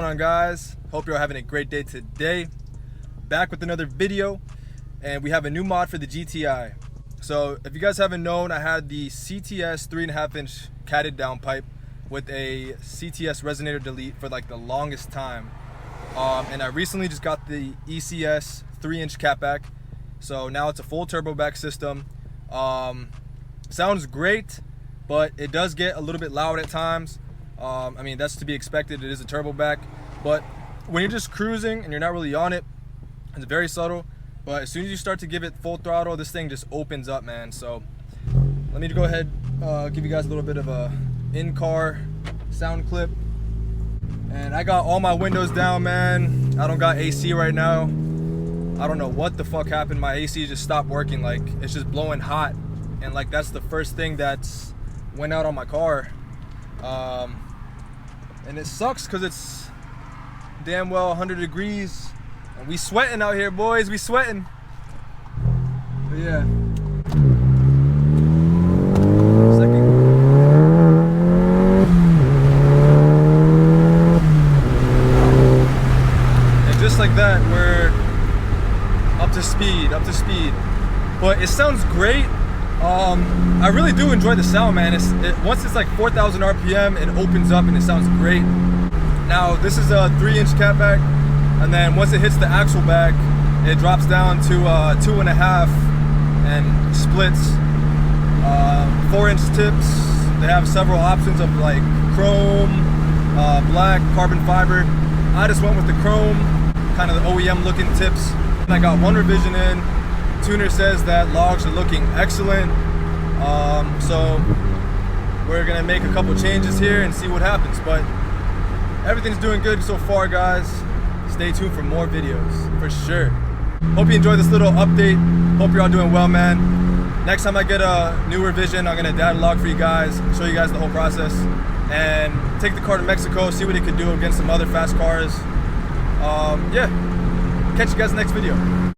on, guys? Hope you're having a great day today. Back with another video, and we have a new mod for the GTI. So if you guys haven't known, I had the CTS 3.5-inch catted downpipe with a CTS resonator delete for like the longest time. And I recently just got the ECS 3-inch catback. So now it's a full turboback system. Sounds great, but it does get a little bit loud at times. I mean, that's to be expected. It is a turboback, but when you're just cruising and you're not really on it, it's very subtle. But as soon as you start to give it full throttle, this thing just opens up, man. So let me go ahead, give you guys a little bit of a in-car sound clip. And I got all my windows down, man. I don't got AC right now. I don't know what the fuck happened. My AC just stopped working. Like, it's just blowing hot, and like that's the first thing that's went out on my car. And it sucks because it's damn well 100 degrees and we sweating out here, boys. We sweating. But yeah, and just like that, we're up to speed. But it sounds great. I really do enjoy the sound, man. Once it's like 4,000 RPM, it opens up and it sounds great. Now this is a 3-inch catback, and then once it hits the axle back, it drops down to 2.5 and splits. 4-inch tips. They have several options of like chrome, black, carbon fiber. I just went with the chrome, kind of the OEM looking tips. And I got one revision in. Tuner says that logs are looking excellent, so we're gonna make a couple changes here and see what happens. But everything's doing good so far, guys. Stay tuned for more videos for sure. Hope you enjoyed this little update. Hope you're all doing well, man. Next time I get a new revision, I'm gonna data log for you guys, show you guys the whole process, and take the car to Mexico, see what it could do against some other fast cars. Yeah, catch you guys in the next video.